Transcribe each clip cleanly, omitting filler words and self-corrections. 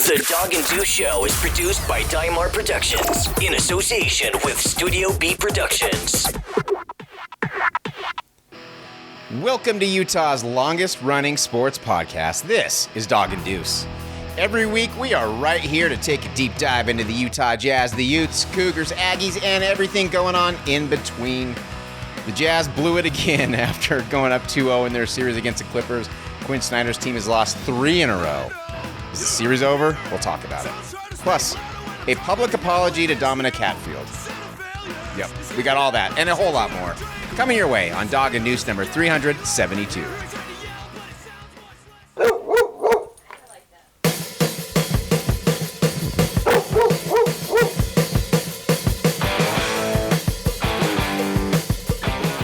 The Dog and Deuce Show is produced by Dymar Productions in association with Studio B Productions. Welcome to Utah's longest-running sports podcast. This is Dog and Deuce. Every week, we are right here to take a deep dive into the Utah Jazz, the Utes, Cougars, Aggies, and everything going on in between. The Jazz blew it again after going up 2-0 in their series against the Clippers. Quin Snyder's team has lost 3 in a row. Is the series over? We'll talk about it. Plus, a public apology to Dominique Hatfield. Yep, we got all that and a whole lot more coming your way on Dog and Deuce number 372.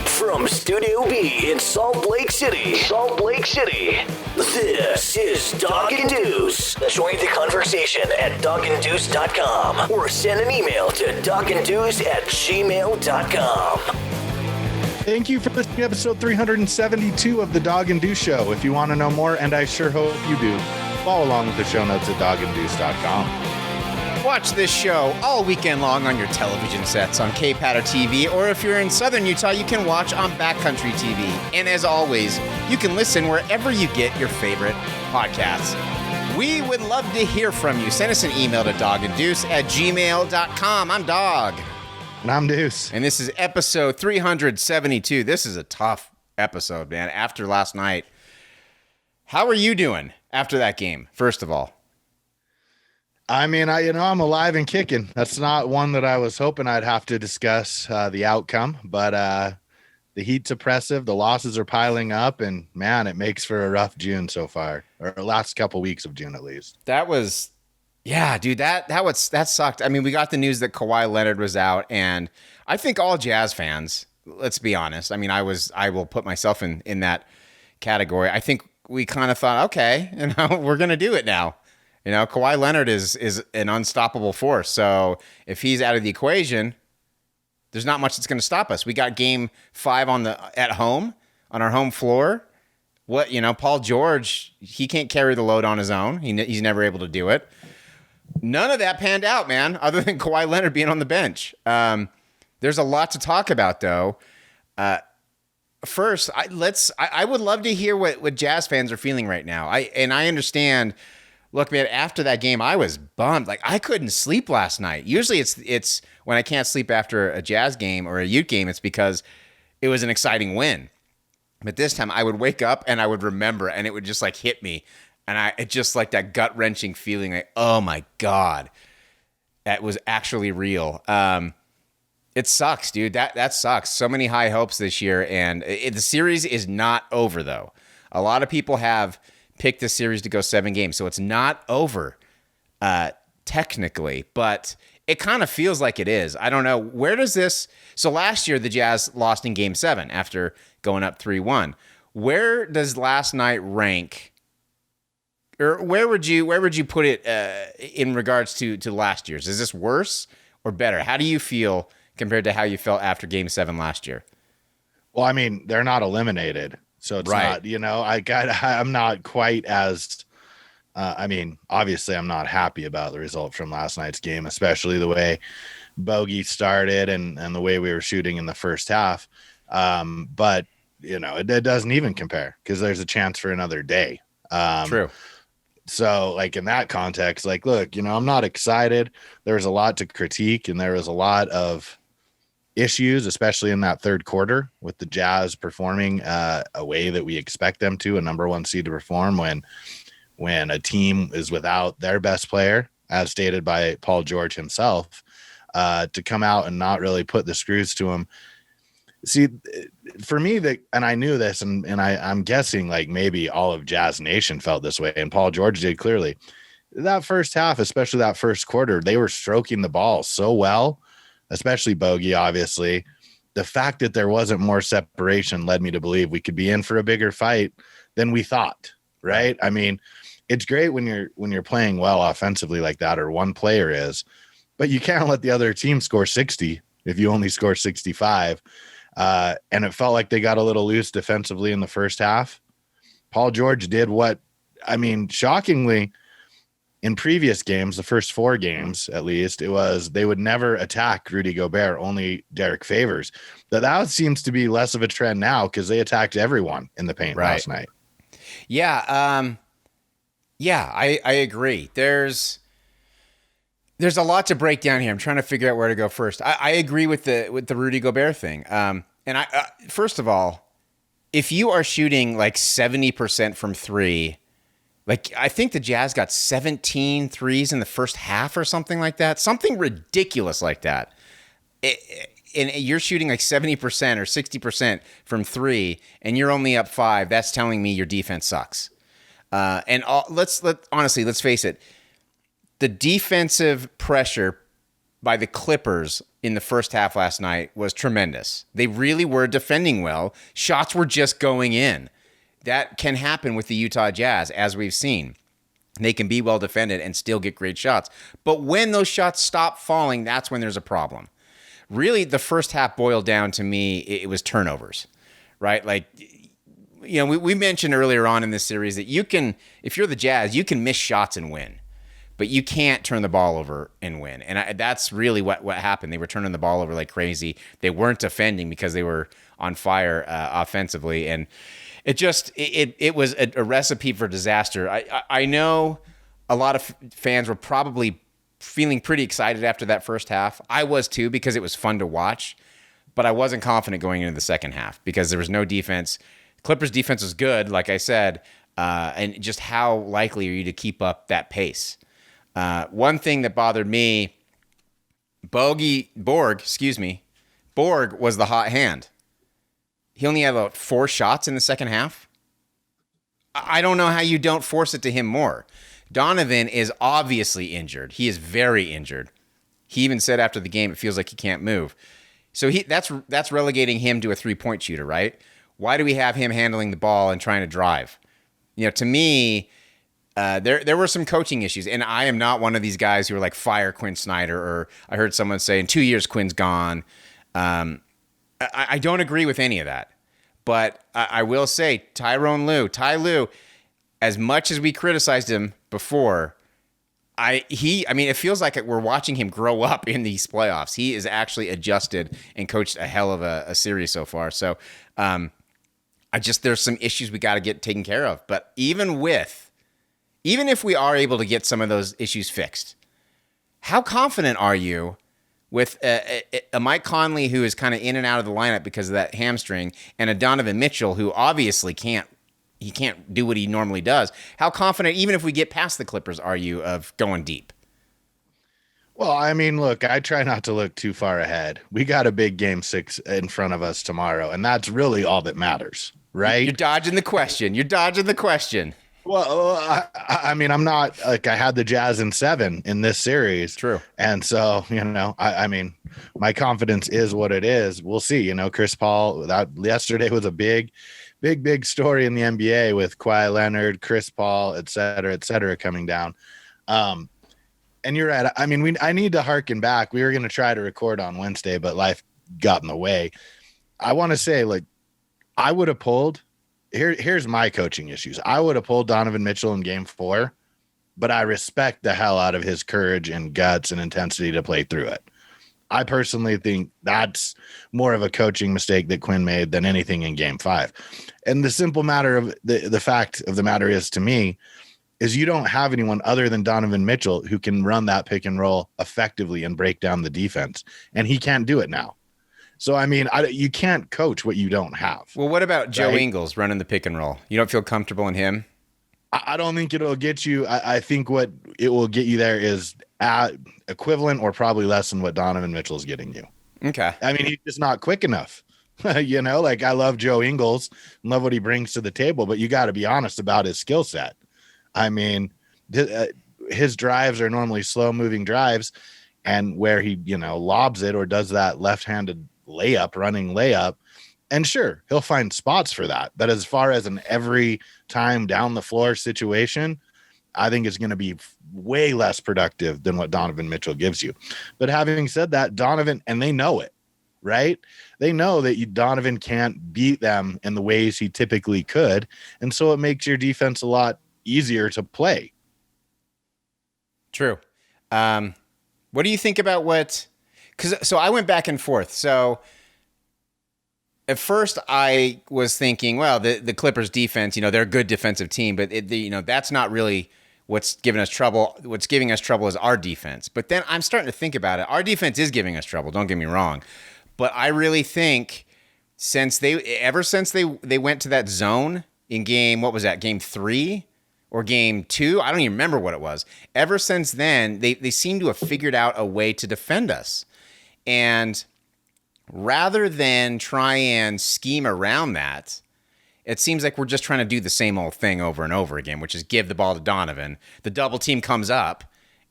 From Studio B in Salt Lake City, this is Dog and Deuce. Join the conversation at doganddeuce.com or send an email to doganddeuce@gmail.com. Thank you for listening to episode 372 of the Dog and Deuce Show. If you want to know more, and I sure hope you do, follow along with the show notes at doganddeuce.com. Watch this show all weekend long on your television sets on K-Patter TV, or if you're in Southern Utah, you can watch on Backcountry TV. And as always, you can listen wherever you get your favorite podcasts. We would love to hear from you. Send us an email to doganddeuce@gmail.com. I'm Dog. And I'm Deuce. And this is episode 372. This is a tough episode, man, after last night. How are you doing after that game, first of all? I mean, I'm alive and kicking. That's not one that I was hoping I'd have to discuss the outcome, but the heat's oppressive. The losses are piling up, and man, it makes for a rough June so far, or the last couple weeks of June at least. That was, yeah, dude, that sucked. I mean, we got the news that Kawhi Leonard was out, and I think all Jazz fans, let's be honest. I mean, I will put myself in that category. I think we kind of thought, okay, we're gonna do it now. Kawhi Leonard is an unstoppable force. So if he's out of the equation, there's not much that's going to stop us. We got game 5 at home on our home floor. Paul George, he can't carry the load on his own. He's never able to do it. None of that panned out, man, other than Kawhi Leonard being on the bench. There's a lot to talk about, though. First, I would love to hear what Jazz fans are feeling right now. I understand. Look, man, after that game, I was bummed. Like, I couldn't sleep last night. Usually it's when I can't sleep after a Jazz game or a Ute game, it's because it was an exciting win. But this time I would wake up and I would remember, and it would just like hit me. And it just like that gut-wrenching feeling like, oh my God, that was actually real. It sucks, dude. That sucks. So many high hopes this year. And the series is not over, though. A lot of people have picked the series to go 7 games. So it's not over technically, but it kind of feels like it is. I don't know. Where does this... So last year, the Jazz lost in game 7 after going up 3-1. Where does last night rank? Or where would you put it in regards to last year's? Is this worse or better? How do you feel compared to how you felt after game 7 last year? Well, I mean, they're not eliminated. So it's right. Not, I'm not quite as, obviously I'm not happy about the result from last night's game, especially the way Bogey started and the way we were shooting in the first half. But, it doesn't even compare because there's a chance for another day. True. So like in that context, like, look, I'm not excited. There was a lot to critique and there was a lot of issues, especially in that third quarter with the Jazz performing a way that we expect them to, a number 1 seed to perform when a team is without their best player, as stated by Paul George himself, to come out and not really put the screws to him. See, for me, and I knew this, and I'm guessing like maybe all of Jazz Nation felt this way, and Paul George did clearly. That first half, especially that first quarter, they were stroking the ball so well, especially Bogey, obviously. The fact that there wasn't more separation led me to believe we could be in for a bigger fight than we thought, right? I mean, it's great when you're playing well offensively like that, or one player is, but you can't let the other team score 60 if you only score 65. And it felt like they got a little loose defensively in the first half. Paul George did shockingly, in previous games, the first 4 games, at least, it was they would never attack Rudy Gobert, only Derek Favors. That seems to be less of a trend now because they attacked everyone in the paint last night. Yeah. I agree. There's a lot to break down here. I'm trying to figure out where to go first. I agree with the Rudy Gobert thing. And first of all, if you are shooting like 70% from 3, like I think the Jazz got 17 threes in the first half or something like that, something ridiculous like that. And you're shooting like 70% or 60% from 3, and you're only up 5. That's telling me your defense sucks. Let's face it. The defensive pressure by the Clippers in the first half last night was tremendous. They really were defending well. Shots were just going in. That can happen with the Utah Jazz, as we've seen. They can be well defended and still get great shots. But when those shots stop falling, that's when there's a problem. Really, the first half boiled down to me, it was turnovers, right? Like, you know, we mentioned earlier on in this series that you can, if you're the Jazz, you can miss shots and win. But you can't turn the ball over and win. And that's really what happened. They were turning the ball over like crazy. They weren't defending because they were on fire offensively. And it was a recipe for disaster. I know a lot of fans were probably feeling pretty excited after that first half. I was too, because it was fun to watch. But I wasn't confident going into the second half because there was no defense. Clippers defense was good, like I said. And just how likely are you to keep up that pace? One thing that bothered me, Borg was the hot hand. He only had about 4 shots in the second half. I don't know how you don't force it to him more. Donovan is obviously injured. He is very injured. He even said after the game, it feels like he can't move. So that's relegating him to a 3-point shooter, right? Why do we have him handling the ball and trying to drive? You know, to me, there were some coaching issues, and I am not one of these guys who are like, fire Quin Snyder, or I heard someone say in 2 years Quin's gone. I don't agree with any of that, but I will say Ty Lue, as much as we criticized him before, it feels like we're watching him grow up in these playoffs. He is actually adjusted and coached a hell of a series so far. So there's some issues we got to get taken care of. But even if we are able to get some of those issues fixed, how confident are you with a Mike Conley who is kind of in and out of the lineup because of that hamstring, and a Donovan Mitchell who obviously can't do what he normally does? How confident, even if we get past the Clippers, are you of going deep? Well, I mean, look, I try not to look too far ahead. We got a big game 6 in front of us tomorrow, and that's really all that matters, right? You're dodging the question. Well, I mean, I'm not like, I had the Jazz in 7 in this series. True. And so, you know, I mean, my confidence is what it is. We'll see. You know, Chris Paul, that yesterday was a big story in the NBA with Kawhi Leonard, Chris Paul, et cetera, coming down. And you're right. I mean, I need to harken back. We were going to try to record on Wednesday, but life got in the way. I want to say, like, I would have pulled. Here's my coaching issues. I would have pulled Donovan Mitchell in game 4, but I respect the hell out of his courage and guts and intensity to play through it. I personally think that's more of a coaching mistake that Quin made than anything in game 5. And the simple matter of the fact of the matter is, to me, is you don't have anyone other than Donovan Mitchell who can run that pick and roll effectively and break down the defense. And he can't do it now. So, I mean, you can't coach what you don't have. Well, what about Joe Ingles running the pick and roll? You don't feel comfortable in him? I don't think it'll get you. I think what it will get you there is equivalent or probably less than what Donovan Mitchell is getting you. Okay. I mean, he's just not quick enough. You know, like, I love Joe Ingles and love what he brings to the table, but you got to be honest about his skill set. I mean, his drives are normally slow moving drives, and where he, you know, lobs it or does that left-handed running layup, and sure, he'll find spots for that. But as far as an every time down the floor situation, I think it's going to be way less productive than what Donovan Mitchell gives you. But having said that, Donovan, and they know it, right? They know that Donovan can't beat them in the ways he typically could. And so it makes your defense a lot easier to play. True. What do you think about so I went back and forth. So at first I was thinking, well, the Clippers defense, they're a good defensive team, but that's not really what's giving us trouble. What's giving us trouble is our defense. But then I'm starting to think about it. Our defense is giving us trouble. Don't get me wrong. But I really think ever since they went to that zone in game 3 or game 2, I don't even remember what it was. Ever since then, they seem to have figured out a way to defend us. And rather than try and scheme around that, it seems like we're just trying to do the same old thing over and over again, which is give the ball to Donovan. The double team comes up,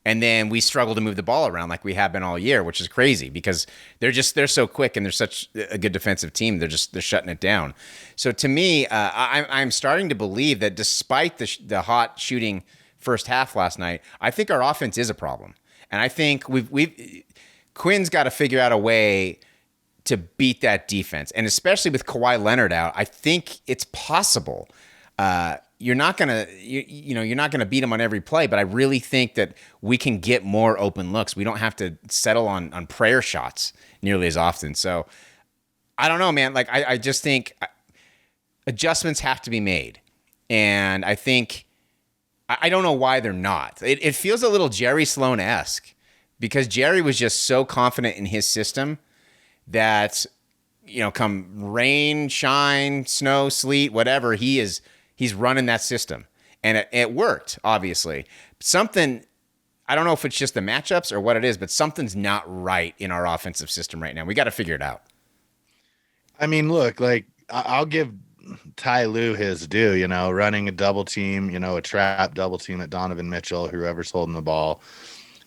and then we struggle to move the ball around like we have been all year, which is crazy because they're so quick and they're such a good defensive team. They're shutting it down. So to me, I'm starting to believe that despite the hot shooting first half last night, I think our offense is a problem, and I think Quin's got to figure out a way to beat that defense, and especially with Kawhi Leonard out, I think it's possible. You're not gonna beat him on every play, but I really think that we can get more open looks. We don't have to settle on prayer shots nearly as often. So I don't know, man. Like I just think adjustments have to be made, and I think I don't know why they're not. It feels a little Jerry Sloan-esque because Jerry was just so confident in his system that, come rain, shine, snow, sleet, whatever, he's running that system. And it worked, obviously. Something, I don't know if it's just the matchups or what it is, but something's not right in our offensive system right now. We got to figure it out. I mean, look, like I'll give Ty Lue his due, running a double team, a trap double team at Donovan Mitchell, whoever's holding the ball.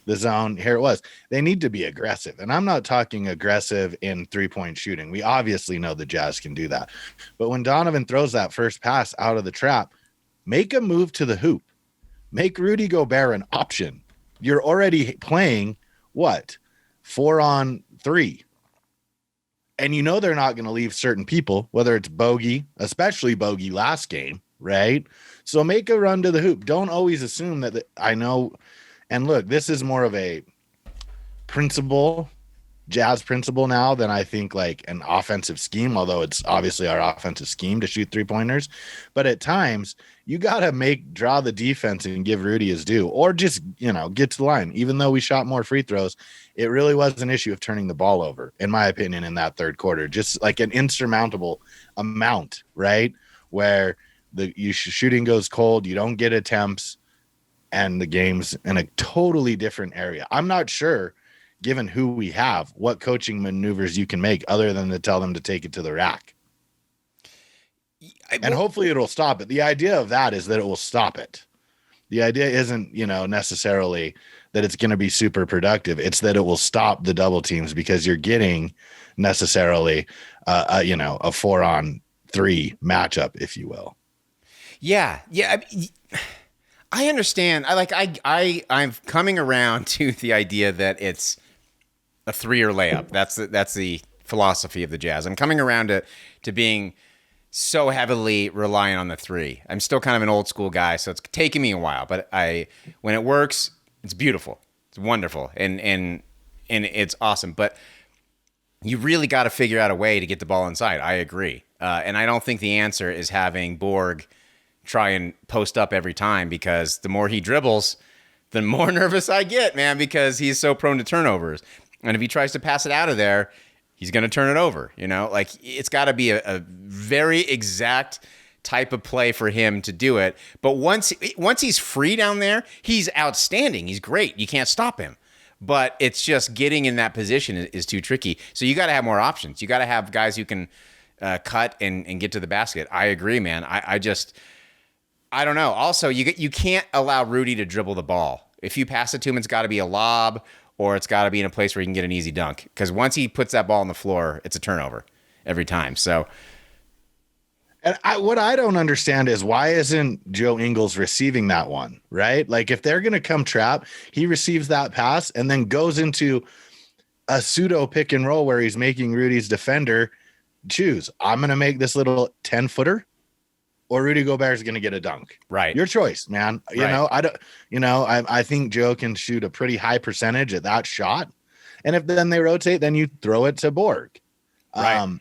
The zone, here it was. They need to be aggressive. And I'm not talking aggressive in three-point shooting. We obviously know the Jazz can do that. But when Donovan throws that first pass out of the trap, make a move to the hoop. Make Rudy Gobert an option. You're already playing, 4-on-3. And they're not going to leave certain people, whether it's Bogey, especially Bogey last game, right? So make a run to the hoop. Don't always assume that I know. And look, this is more of a Jazz principle now than I think like an offensive scheme, although it's obviously our offensive scheme to shoot 3-pointers. But at times you got to draw the defense and give Rudy his due, or just, get to the line. Even though we shot more free throws, it really was an issue of turning the ball over, in my opinion, in that third quarter, just like an insurmountable amount, right? Where shooting goes cold, you don't get attempts, and the game's in a totally different area. I'm not sure, given who we have, what coaching maneuvers you can make other than to tell them to take it to the rack. And hopefully it'll stop it. The idea of that is that it will stop it. The idea isn't, necessarily that it's going to be super productive. It's that it will stop the double teams because you're getting necessarily, a 4-on-3 matchup, if you will. Yeah. Yeah. I understand. I'm coming around to the idea that it's a 3-year layup. That's the philosophy of the Jazz. I'm coming around to being so heavily reliant on the 3. I'm still kind of an old school guy, so it's taking me a while. But when it works, it's beautiful. It's wonderful, and it's awesome. But you really got to figure out a way to get the ball inside. I agree, and I don't think the answer is having Borg try and post up every time, because the more he dribbles, the more nervous I get, man, because he's so prone to turnovers. And if he tries to pass it out of there, he's going to turn it over. It's got to be a very exact type of play for him to do it. But once he's free down there, he's outstanding. He's great. You can't stop him. But it's just getting in that position is too tricky. So you got to have more options. You got to have guys who can cut and get to the basket. I agree, man. I don't know. Also, you can't allow Rudy to dribble the ball. If you pass it to him, it's got to be a lob, or it's got to be in a place where he can get an easy dunk. Because once he puts that ball on the floor, it's a turnover every time. So, and what I don't understand is, why isn't Joe Ingles receiving that one, right? Like, if they're going to come trap, he receives that pass and then goes into a pseudo pick and roll where he's making Rudy's defender choose. I'm going to make this little 10-footer, or Rudy Gobert is going to get a dunk. Right. Your choice, man. You Right. know, I don't, you know, I think Joe can shoot a pretty high percentage at that shot. And if then they rotate, then you throw it to Borg. Right.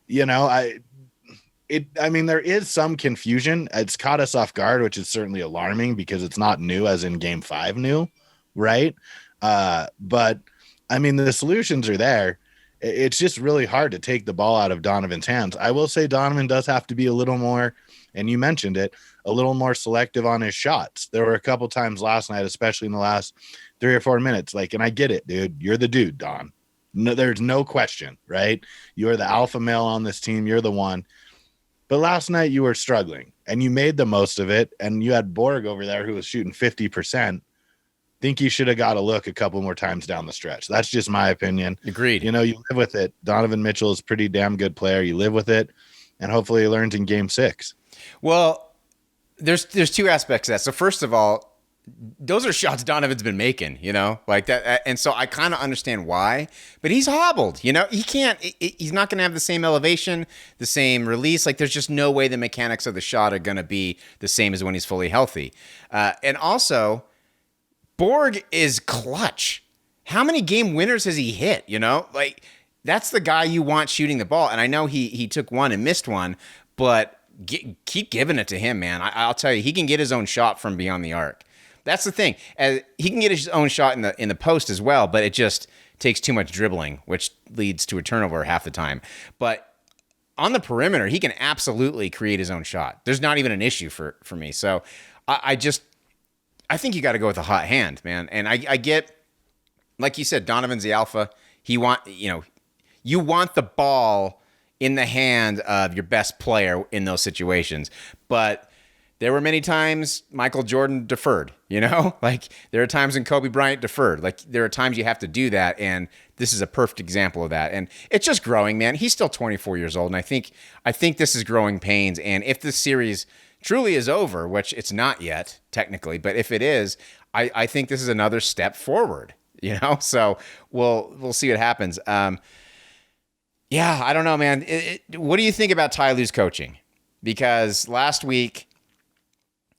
You know, I mean, there is some confusion. It's caught us off guard, which is certainly alarming because it's not new as in game 5 new. Right. But I mean, the solutions are there. It's just really hard to take the ball out of Donovan's hands. I will say Donovan does have to be a little more, and you mentioned it, a little more selective on his shots. There were a couple times last night, especially in the last 3 or 4 minutes. Like, and I get it, dude. You're the dude, Don. No, there's no question, right? You're the alpha male on this team. You're the one. But last night you were struggling, and you made the most of it. And you had Borg over there who was shooting 50%. Think you should have got a look a couple more times down the stretch. That's just my opinion. Agreed. You know, you live with it. Donovan Mitchell is a pretty damn good player. You live with it, and hopefully he learns in game 6. Well, there's 2 aspects to that. So first of all, those are shots Donovan's been making, you know, like that. And so I kind of understand why, but he's hobbled, you know, he's not going to have the same elevation, the same release. Like there's just no way the mechanics of the shot are going to be the same as when he's fully healthy. And also Borg is clutch. How many game winners has he hit? You know, like that's the guy you want shooting the ball. And I know he took one and missed one, but keep giving it to him, man. I'll tell you, he can get his own shot from beyond the arc. That's the thing. He can get his own shot in the post as well, but it just takes too much dribbling, which leads to a turnover half the time. But on the perimeter, he can absolutely create his own shot. There's not even an issue for me. So I think you got to go with a hot hand, man. And I get, like you said, Donovan's the alpha. You want the ball in the hand of your best player in those situations. But there were many times Michael Jordan deferred, you know, like there are times when Kobe Bryant deferred. Like there are times you have to do that. And this is a perfect example of that. And it's just growing, man. He's still 24 years old. And I think this is growing pains. And if this series truly is over, which it's not yet technically, but if it is, I think this is another step forward, you know? So we'll see what happens. Yeah, I don't know, man. What do you think about Ty Lue's coaching? Because last week,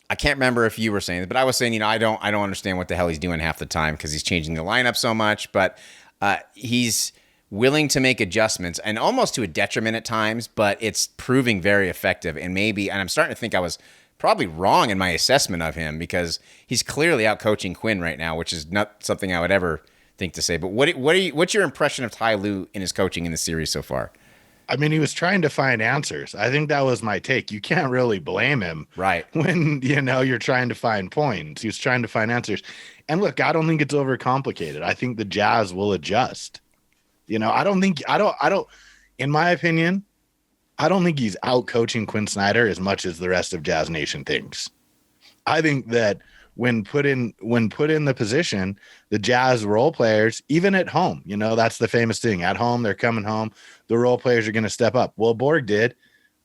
I can't remember if you were saying it, but I was saying, you know, I don't understand what the hell he's doing half the time because he's changing the lineup so much, but he's willing to make adjustments and almost to a detriment at times, but it's proving very effective. And I'm starting to think I was probably wrong in my assessment of him because he's clearly out coaching Quinn right now, which is not something I would ever think to say. But what's your impression of Ty Lue in his coaching in the series so far? I mean, he was trying to find answers. I think that was my take. You can't really blame him, right? When, you know, you're trying to find points. He was trying to find answers. And look, I don't think it's overcomplicated. I think the Jazz will adjust. You know, I don't, in my opinion, I don't think he's out coaching Quin Snyder as much as the rest of Jazz Nation thinks. I think that when put in the position, the Jazz role players, even at home, you know, that's the famous thing. At home, they're coming home. The role players are going to step up. Well, Borg did,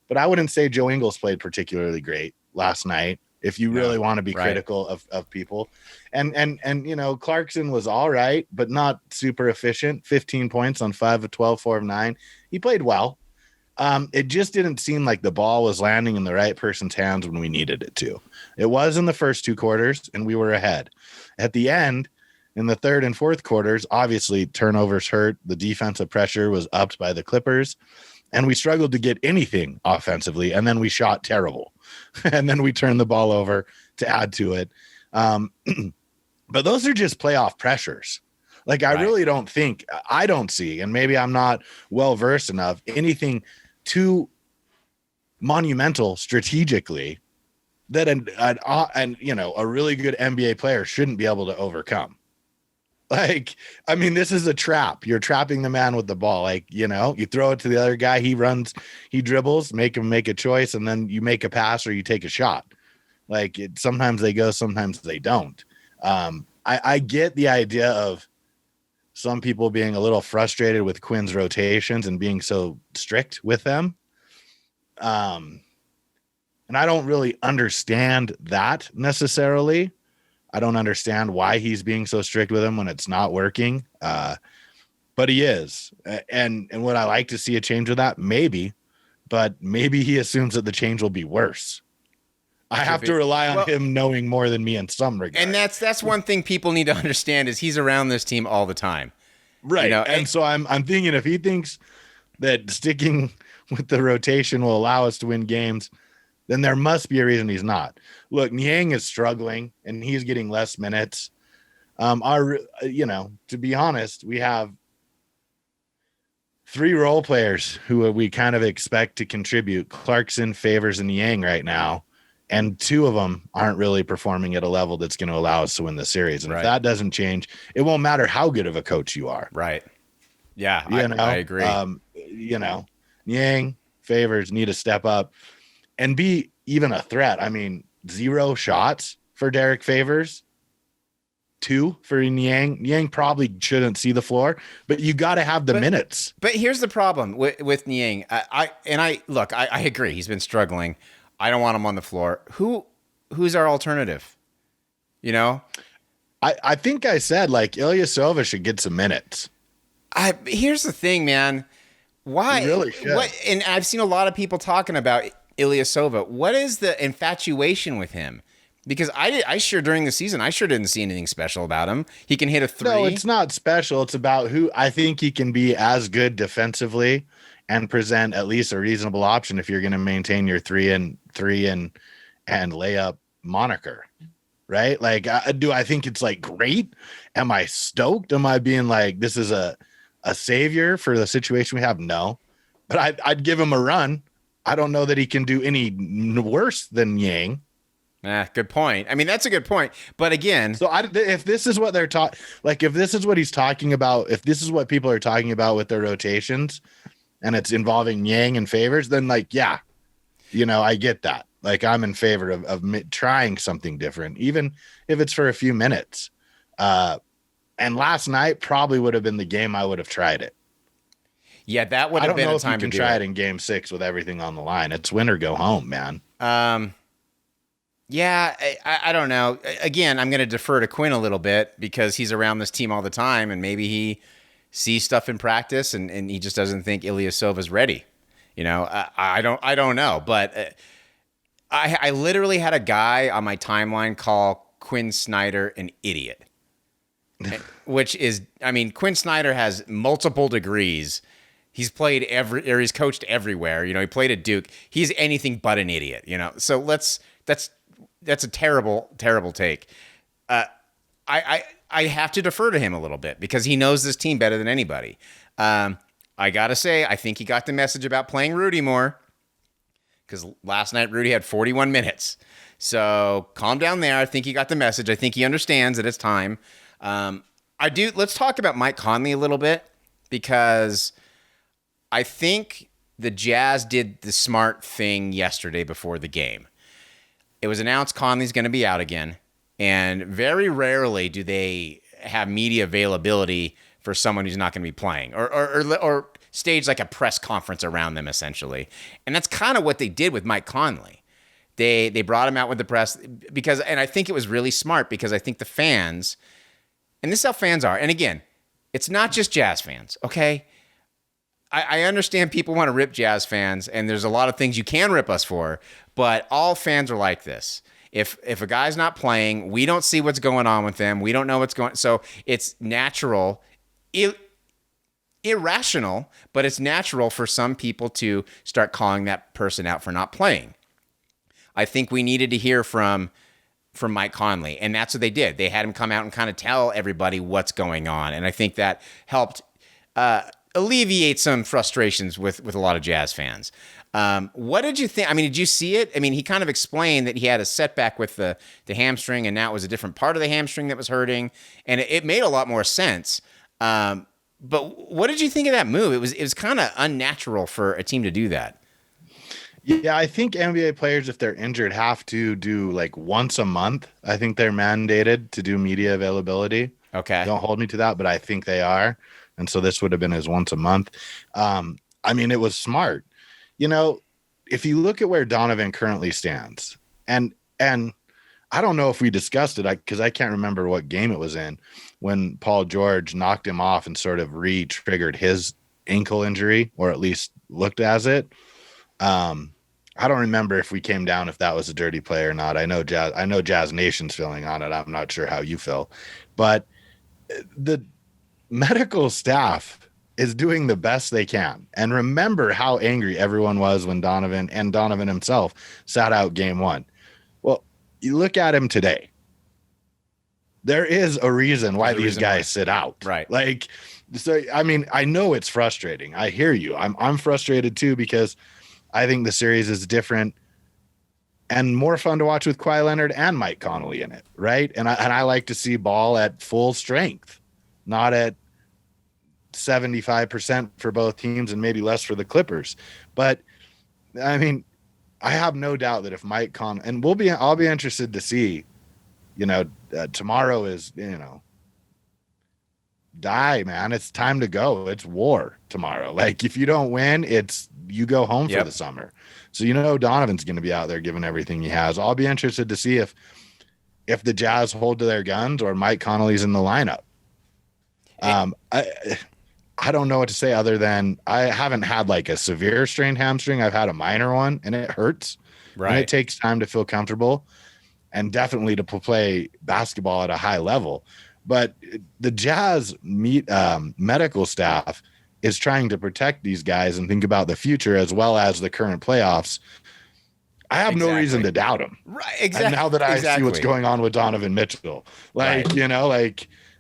but I wouldn't say Joe Ingles played particularly great last night. If you really want to be critical of people, and you know, Clarkson was all right, but not super efficient. 15 points on 5 of 12, 4 of 9. He played well. It just didn't seem like the ball was landing in the right person's hands when we needed it to. It was in the first 2 quarters, and we were ahead. At the end, in the third and fourth quarters, obviously turnovers hurt. The defensive pressure was upped by the Clippers, and we struggled to get anything offensively, and then we shot terrible. And then we turned the ball over to add to it. But those are just playoff pressures. Like, I really don't think, I don't see, and maybe I'm not well-versed enough, anything too monumental strategically that you know, a really good NBA player shouldn't be able to overcome. Like, I mean, this is a trap. You're trapping the man with the ball. Like, you know, you throw it to the other guy, he runs, he dribbles, make him make a choice, and then you make a pass or you take a shot. Like, sometimes they go, sometimes they don't. I get the idea of some people being a little frustrated with Quinn's rotations and being so strict with them. And I don't really understand that necessarily. I don't understand why he's being so strict with him when it's not working. But he is. And would I like to see a change with that? Maybe. but maybe he assumes that the change will be worse. I have to rely on him knowing more than me in some regard. And that's one thing people need to understand is he's around this team all the time. Right. You know, and so I'm thinking if he thinks that sticking with the rotation will allow us to win games, then there must be a reason he's not. Look, Niang is struggling and he's getting less minutes. To be honest, we have 3 role players who we kind of expect to contribute: Clarkson, Favors, and Niang right now. And 2 of them aren't really performing at a level that's going to allow us to win the series. And if that doesn't change, it won't matter how good of a coach you are. Right. Yeah, I agree. Niang, Favors need to step up and be even a threat. I mean, 0 shots for Derek Favors, 2 for Niang. Niang probably shouldn't see the floor, but you got to have the minutes. But here's the problem with Niang. I agree. He's been struggling. I don't want him on the floor. Who's our alternative? You know? I think I said like Ilyasova should get some minutes. Here's the thing, man. Why? He really should. And I've seen a lot of people talking about Ilyasova. What is the infatuation with him? Because I sure during the season, I sure didn't see anything special about him. He can hit a 3. No, it's not special. It's about who I think he can be as good defensively and present at least a reasonable option if you're going to maintain your 3 and layup moniker, right? Like, do I think it's like great? Am I stoked? Am I being like, this is a savior for the situation we have? No, but I'd give him a run. I don't know that he can do any worse than Yang. Good point. I mean, that's a good point. But again, so if this is what they're talking, like if this is what he's talking about, if this is what people are talking about with their rotations, and it's involving Yang and Favors, then like, yeah, I get that. Like I'm in favor of trying something different, even if it's for a few minutes. And last night probably would have been the game I would have tried it. Yeah, that would have been a time to do it. I don't know if you can try it in game 6 with everything on the line. It's win or go home, man. Yeah, I don't know. Again, I'm going to defer to Quinn a little bit because he's around this team all the time, and maybe he sees stuff in practice and he just doesn't think Ilyasova's ready. I don't know, but I literally had a guy on my timeline call Quin Snyder an idiot, which is, I mean, Quin Snyder has multiple degrees. He's played he's coached everywhere. He played at Duke. He's anything but an idiot. So that's a terrible, terrible take. I have to defer to him a little bit because he knows this team better than anybody. I got to say, I think he got the message about playing Rudy more because last night Rudy had 41 minutes. So calm down there. I think he got the message. I think he understands that it's time. Let's talk about Mike Conley a little bit because I think the Jazz did the smart thing yesterday before the game. It was announced Conley's going to be out again. And very rarely do they have media availability for someone who's not going to be playing or stage like a press conference around them, essentially. And that's kind of what they did with Mike Conley. They brought him out with the press and I think it was really smart because I think the fans, and this is how fans are. And again, it's not just Jazz fans, okay? I understand people want to rip Jazz fans, and there's a lot of things you can rip us for, but all fans are like this. If a guy's not playing, we don't see what's going on with them. We don't know what's going on. So it's natural, irrational, but it's natural for some people to start calling that person out for not playing. I think we needed to hear from Mike Conley, and that's what they did. They had him come out and kind of tell everybody what's going on, and I think that helped alleviate some frustrations with a lot of Jazz fans. What did you think? I mean, did you see it? I mean, he kind of explained that he had a setback with the hamstring, and now it was a different part of the hamstring that was hurting, and it made a lot more sense. But what did you think of that move? It was kind of unnatural for a team to do that. Yeah, I think NBA players, if they're injured, have to do like once a month. I think they're mandated to do media availability. Okay. Don't hold me to that, but I think they are. And so this would have been his once a month. I mean, it was smart. If you look at where Donovan currently stands, and I don't know if we discussed it because I can't remember what game it was in when Paul George knocked him off and sort of re-triggered his ankle injury, or at least looked as it. I don't remember if we came down if that was a dirty play or not. I know Jazz Nation's feeling on it. I'm not sure how you feel, but the medical staff is doing the best they can. And remember how angry everyone was when Donovan himself sat out game 1. Well, you look at him today. There is a reason why these guys sit out. Right. Like, so, I mean, I know it's frustrating. I hear you. I'm frustrated too, because I think the series is different and more fun to watch with Kawhi Leonard and Mike Conley in it. Right. And I like to see ball at full strength, not at 75% for both teams and maybe less for the Clippers. But I mean, I have no doubt that if Mike Conley, and I'll be interested to see, tomorrow is, die, man. It's time to go. It's war tomorrow. Like, if you don't win, you go home for the summer. So, Donovan's going to be out there giving everything he has. I'll be interested to see if the Jazz hold to their guns or Mike Conley's in the lineup. I don't know what to say other than I haven't had like a severe strained hamstring. I've had a minor one, and it hurts. Right. And it takes time to feel comfortable and definitely to play basketball at a high level. But the Jazz medical staff is trying to protect these guys and think about the future as well as the current playoffs. I have no reason to doubt them. Right. Exactly. And now that I see what's going on with Donovan Mitchell, I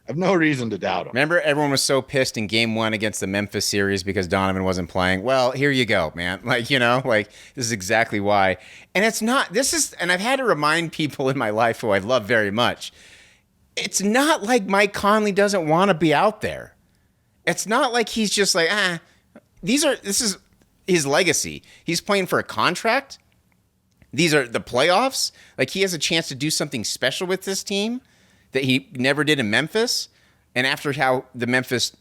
have no reason to doubt him. Remember, everyone was so pissed in game 1 against the Memphis series because Donovan wasn't playing. Well, here you go, man. This is exactly why. And and I've had to remind people in my life who I love very much. It's not like Mike Conley doesn't want to be out there. It's not like he's just like, this is his legacy. He's playing for a contract. These are the playoffs. Like, he has a chance to do something special with this team that he never did in Memphis. And after how the Memphis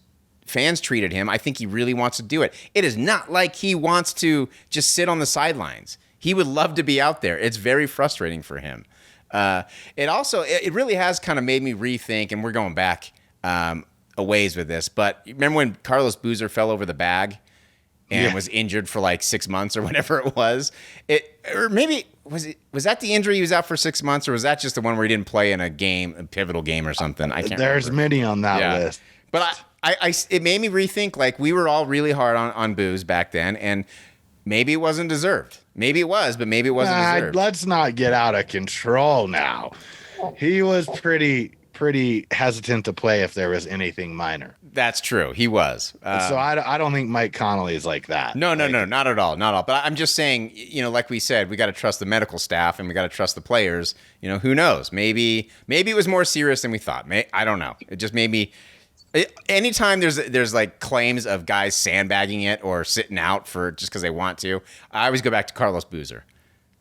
fans treated him, I think he really wants to do it. It is not like he wants to just sit on the sidelines. He would love to be out there. It's very frustrating for him. It really has kind of made me rethink, and we're going back a ways with this, but remember when Carlos Boozer fell over the bag and was injured for like 6 months or whatever it was? Was that the injury he was out for 6 months, or was that just the one where he didn't play in a pivotal game or something? I can't There's remember. many on that list. But it made me rethink, like, we were all really hard on Booze back then, and maybe it wasn't deserved. Maybe it was, but maybe it wasn't deserved. Let's not get out of control now. He was pretty hesitant to play if there was anything minor. That's true. He was. So I don't think Mike Conley is like that. No, not at all. Not at all. But I'm just saying, like we said, we got to trust the medical staff and we got to trust the players. Who knows? Maybe it was more serious than we thought. I don't know. It just made me. Anytime there's like claims of guys sandbagging it or sitting out for just because they want to, I always go back to Carlos Boozer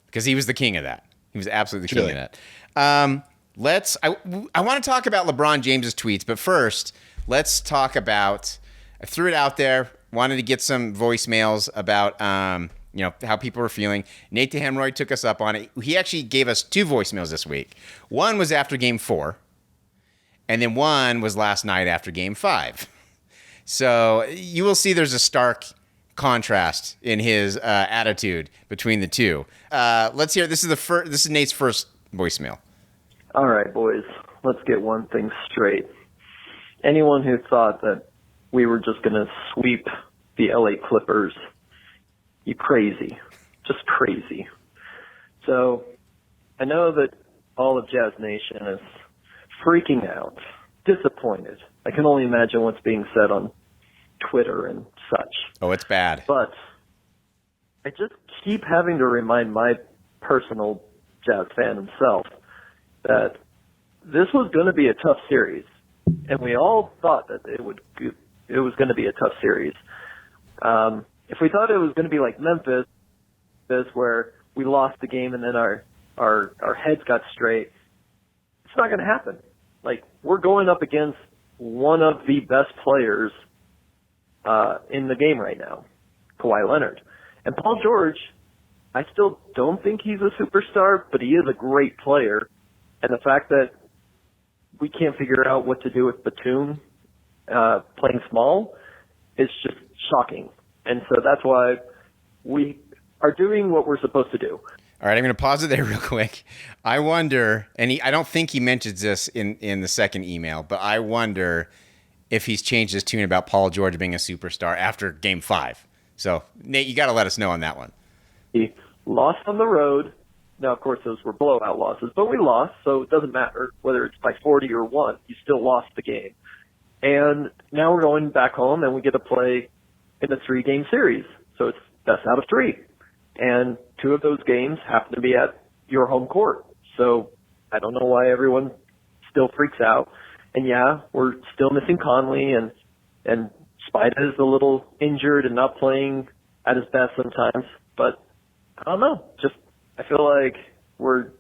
because he was the king of that. He was absolutely the king of that. I want to talk about LeBron James's tweets, but first, let's talk about. I threw it out there. Wanted to get some voicemails about how people were feeling. Nate DeHemroy took us up on it. He actually gave us 2 voicemails this week. One was after Game 4. And then one was last night after Game 5. So you will see there's a stark contrast in his attitude between the two. Let's hear. This is Nate's first voicemail. All right, boys. Let's get one thing straight. Anyone who thought that we were just going to sweep the LA Clippers, you crazy. Just crazy. So I know that all of Jazz Nation is freaking out, disappointed. I can only imagine what's being said on Twitter and such. Oh, it's bad. But I just keep having to remind my personal Jazz fan himself that this was going to be a tough series, and we all thought that it was going to be a tough series. If we thought it was going to be like Memphis, where we lost the game and then our heads got straight, it's not going to happen. Like, we're going up against one of the best players in the game right now, Kawhi Leonard. And Paul George, I still don't think he's a superstar, but he is a great player. And the fact that we can't figure out what to do with Batum playing small is just shocking. And so that's why we are doing what we're supposed to do. All right, I'm going to pause it there real quick. I wonder, and I don't think he mentions this in the second email, but I wonder if he's changed his tune about Paul George being a superstar after Game 5. So, Nate, you got to let us know on that one. He lost on the road. Now, of course, those were blowout losses, but we lost, so it doesn't matter whether it's by 40 or 1. You still lost the game. And now we're going back home, and we get to play in a 3-game series. So it's best out of 3. And 2 of those games happen to be at your home court. So I don't know why everyone still freaks out. And yeah, we're still missing Conley, and Spida is a little injured and not playing at his best sometimes. But I don't know. Just I feel like we're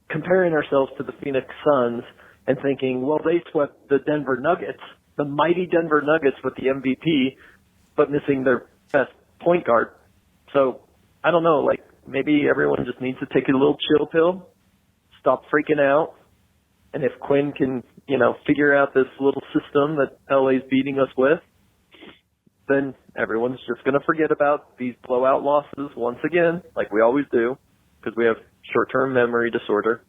comparing ourselves to the Phoenix Suns and thinking, well, they swept the Denver Nuggets, the mighty Denver Nuggets with the MVP, but missing their best point guard. So I don't know, like maybe everyone just needs to take a little chill pill, stop freaking out. And if Quinn can, figure out this little system that LA's beating us with, then everyone's just going to forget about these blowout losses once again, like we always do, because we have short-term memory disorder.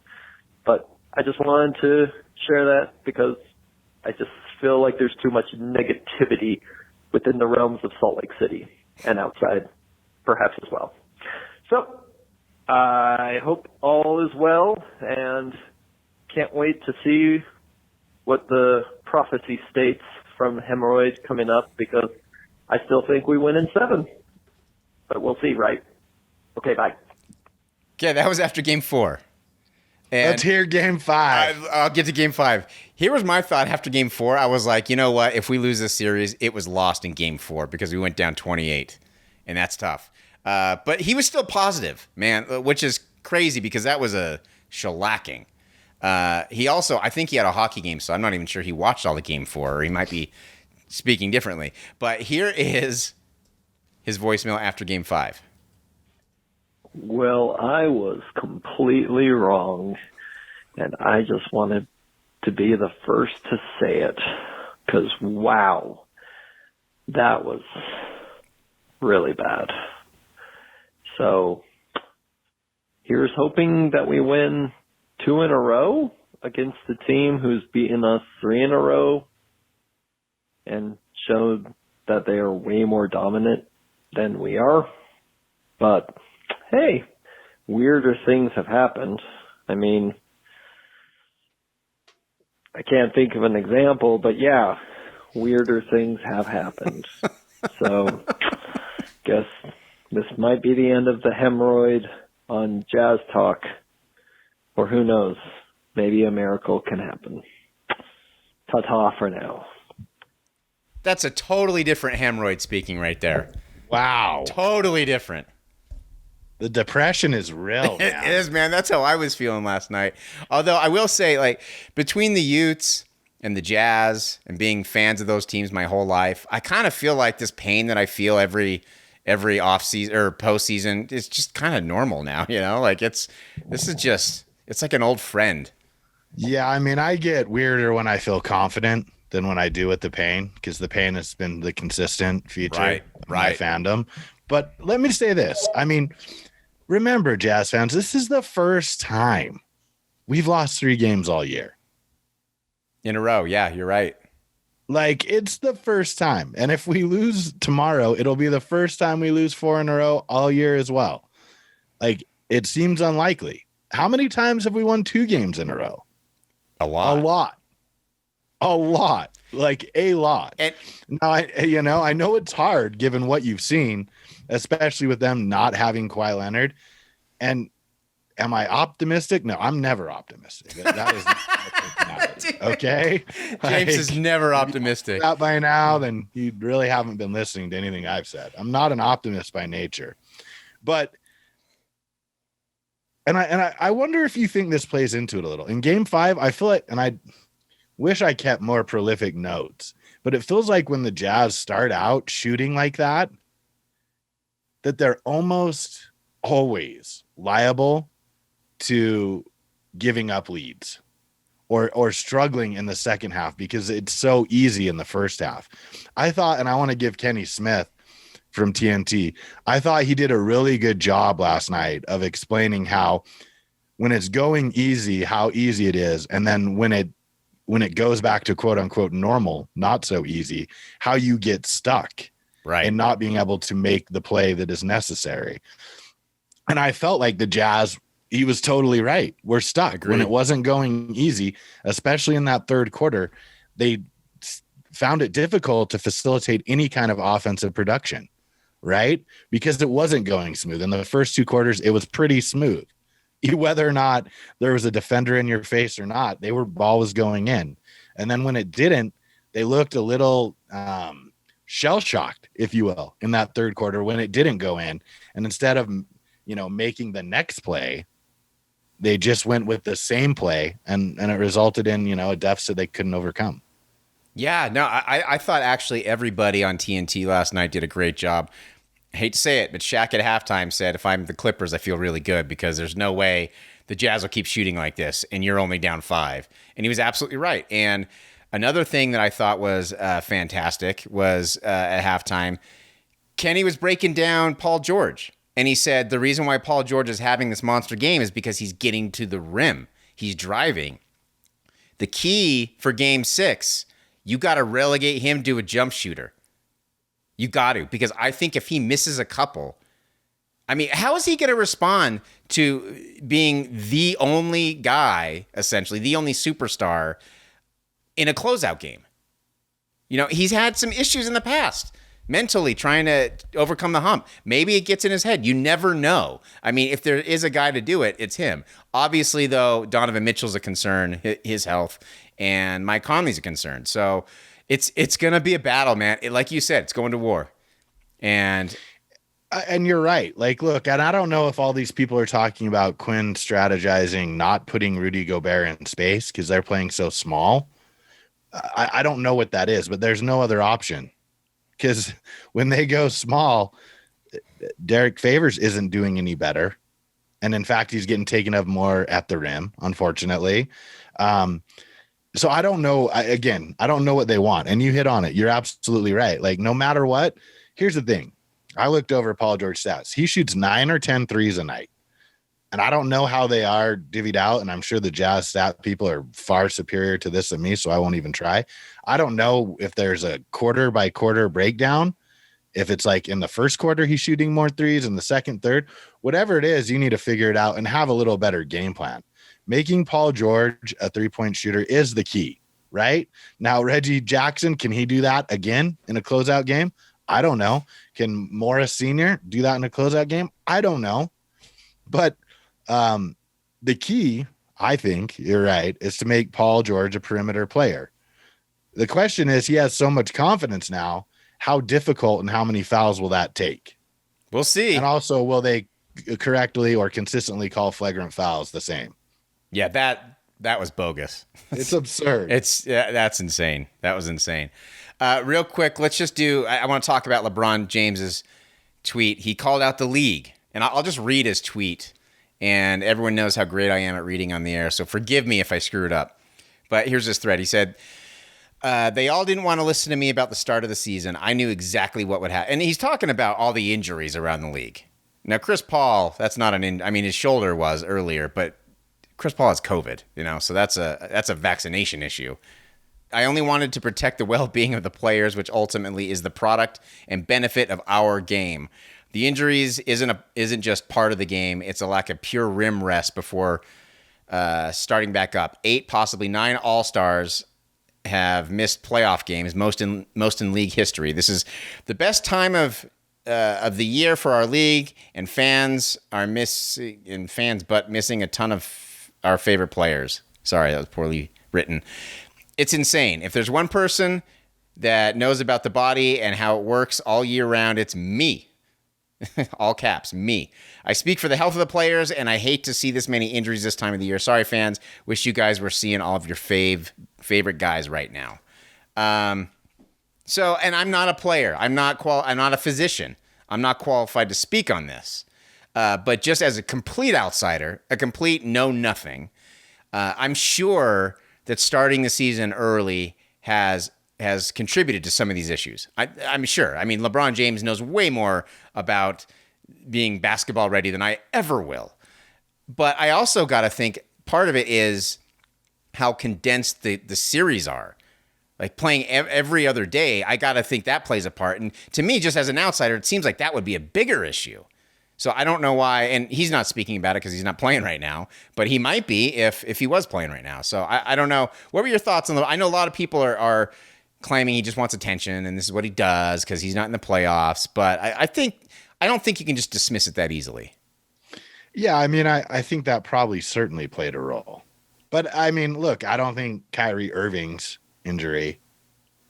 But I just wanted to share that because I just feel like there's too much negativity within the realms of Salt Lake City and outside, perhaps as well. So I hope all is well and can't wait to see what the prophecy states from hemorrhoid coming up because I still think we win in 7. But we'll see, right? Okay, bye. Okay, that was after Game 4. And let's hear Game 5. I'll get to Game 5. Here was my thought after Game 4. I was like, you know what? If we lose this series, it was lost in Game 4 because we went down 28. And that's tough. But he was still positive, man, which is crazy because that was a shellacking. He also, I think he had a hockey game, so I'm not even sure he watched all the Game 4, or he might be speaking differently. But here is his voicemail after Game 5. Well, I was completely wrong, and I just wanted to be the first to say it, because wow, that was really bad. So here's hoping that we win 2 in a row against the team who's beaten us 3 in a row and showed that they are way more dominant than we are. But hey, weirder things have happened. I mean, I can't think of an example, but yeah, weirder things have happened. So guess this might be the end of the hemorrhoid on Jazz Talk. Or who knows, maybe a miracle can happen. Ta-ta for now. That's a totally different hemorrhoid speaking right there. Wow. Totally different. The depression is real, man. It is, man. That's how I was feeling last night. Although I will say, like, between the Utes and the Jazz and being fans of those teams my whole life, I kind of feel like this pain that I feel every off season or postseason is just kind of normal now. Like it's like an old friend. Yeah, I mean, I get weirder when I feel confident than when I do with the pain, because the pain has been the consistent feature of my fandom. But let me say this. I mean, remember, Jazz fans, this is the first time we've lost 3 games all year. In a row. Yeah, you're right. Like, it's the first time. And if we lose tomorrow, it'll be the first time we lose 4 in a row all year as well. Like, it seems unlikely. How many times have we won 2 games in a row? A lot. Like a lot. And now I know it's hard given what you've seen, especially with them not having Kawhi Leonard. And am I optimistic? No, I'm never optimistic. That is not okay. James is never optimistic. Out by now, then you really haven't been listening to anything I've said. I'm not an optimist by nature, but. And I wonder if you think this plays into it a little. In Game 5, I feel like, and I wish I kept more prolific notes, but it feels like when the Jazz start out shooting like that they're almost always liable to giving up leads or struggling in the second half because it's so easy in the first half. I thought, and I want to give Kenny Smith from TNT. I thought he did a really good job last night of explaining how when it's going easy, how easy it is. And then when it goes back to quote unquote normal, not so easy, how you get stuck and not being able to make the play that is necessary. And I felt like the Jazz, he was totally right. We're stuck. Agreed. When it wasn't going easy, especially in that third quarter, they found it difficult to facilitate any kind of offensive production, right? Because it wasn't going smooth. In the first two quarters, it was pretty smooth. Whether or not there was a defender in your face or not, ball was going in. And then when it didn't, they looked a little shell-shocked, if you will, in that third quarter when it didn't go in. And instead of, making the next play, they just went with the same play, and it resulted in, a deficit they couldn't overcome. Yeah, no, I thought actually everybody on TNT last night did a great job. I hate to say it, but Shaq at halftime said, if I'm the Clippers, I feel really good because there's no way the Jazz will keep shooting like this and you're only down 5. And he was absolutely right. And another thing that I thought was fantastic was at halftime, Kenny was breaking down Paul George. And he said the reason why Paul George is having this monster game is because he's getting to the rim. He's driving. The key for game 6, you got to relegate him to a jump shooter. You got to, because I think if he misses a couple, I mean, how is he going to respond to being the only guy, essentially, the only superstar in a closeout game? He's had some issues in the past, mentally trying to overcome the hump. Maybe it gets in his head. You never know. I mean, if there is a guy to do it, it's him. Obviously, though, Donovan Mitchell's a concern, his health, and Mike Conley's a concern. So it's going to be a battle, man. Like you said, it's going to war. And you're right. Like, look, and I don't know if all these people are talking about Quin strategizing, not putting Rudy Gobert in space because they're playing so small. I don't know what that is, but there's no other option. Because when they go small, Derek Favors isn't doing any better. And in fact, he's getting taken up more at the rim, unfortunately. So I don't know. I don't know what they want. And you hit on it. You're absolutely right. Like, no matter what, here's the thing. I looked over Paul George stats. He shoots 9 or 10 threes a night. And I don't know how they are divvied out. And I'm sure the Jazz stat people are far superior to this than me, so I won't even try. I don't know if there's a quarter by quarter breakdown. If it's like in the first quarter, he's shooting more threes, in the second, third, whatever it is, you need to figure it out and have a little better game plan. Making Paul George a 3-point shooter is the key, right? Now, Reggie Jackson, can he do that again in a closeout game? I don't know. Can Morris Sr. do that in a closeout game? I don't know. But the key, I think you're right, is to make Paul George a perimeter player. The question is, he has so much confidence now. How difficult and how many fouls will that take? We'll see. And also, will they correctly or consistently call flagrant fouls the same? Yeah, that was bogus. It's absurd. That's insane. That was insane. Real quick, let's just I want to talk about LeBron James's tweet. He called out the league, and I'll just read his tweet. And everyone knows how great I am at reading on the air, so forgive me if I screw it up. But here's his thread. He said, they all didn't want to listen to me about the start of the season. I knew exactly what would happen. And he's talking about all the injuries around the league. Now, Chris Paul, that's not his shoulder was earlier, but Chris Paul has COVID, so that's a vaccination issue. I only wanted to protect the well-being of the players, which ultimately is the product and benefit of our game. The injuries isn't just part of the game. It's a lack of pure rim rest before starting back up. 8, possibly 9 All-Stars have missed playoff games, most in league history. This is the best time of the year for our league, and fans missing a ton of our favorite players. Sorry, that was poorly written. It's insane. If there's one person that knows about the body and how it works all year round, it's me. All caps, me. I speak for the health of the players, and I hate to see this many injuries this time of the year. Sorry, fans. Wish you guys were seeing all of your favorite guys right now. And I'm not a player. I'm not a physician. I'm not qualified to speak on this. But just as a complete outsider, a complete know-nothing, I'm sure that starting the season early has has contributed to some of these issues. I'm sure. I mean, LeBron James knows way more about being basketball ready than I ever will. But I also got to think part of it is how condensed the series are. Like playing every other day, I got to think that plays a part. And to me, just as an outsider, it seems like that would be a bigger issue. So I don't know why, and he's not speaking about it because he's not playing right now, but he might be if he was playing right now. So I don't know. What were your thoughts on I know a lot of people are claiming he just wants attention and this is what he does because he's not in the playoffs, but I don't think you can just dismiss it that easily. Yeah, I mean, I think that probably certainly played a role. But I mean, look, I don't think Kyrie Irving's injury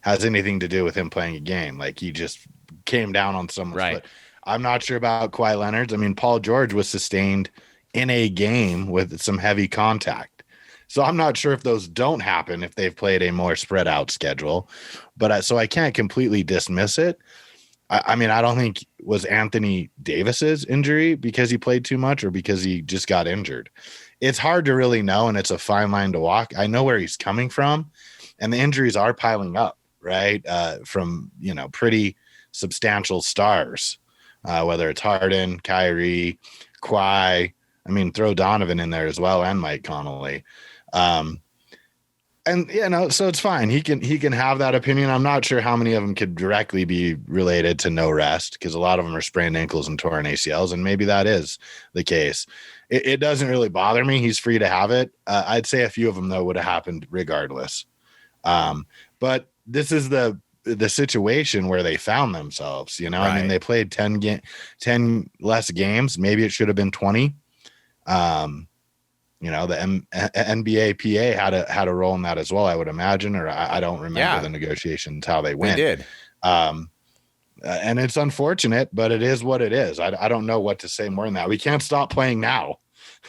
has anything to do with him playing a game. Like he just came down on someone's foot. I'm not sure about Kawhi Leonard's. I mean, Paul George was sustained in a game with some heavy contact. So I'm not sure if those don't happen if they've played a more spread out schedule. But so I can't completely dismiss it. I mean, I don't think was Anthony Davis's injury because he played too much or because he just got injured. It's hard to really know, and it's a fine line to walk. I know where he's coming from, and the injuries are piling up, right? From, pretty substantial stars. Whether it's Harden, Kyrie, Kawhi, I mean, throw Donovan in there as well, and Mike Conley. So it's fine. He can have that opinion. I'm not sure how many of them could directly be related to no rest because a lot of them are sprained ankles and torn ACLs, and maybe that is the case. It doesn't really bother me. He's free to have it. I'd say a few of them, though, would have happened regardless. But this is the situation where they found themselves, Right. I mean, they played 10 less games. Maybe it should have been 20. The NBA PA had a role in that as well, I would imagine, or I don't remember the negotiations, how they went. They did. And it's unfortunate, but it is what it is. I don't know what to say more than that. We can't stop playing now,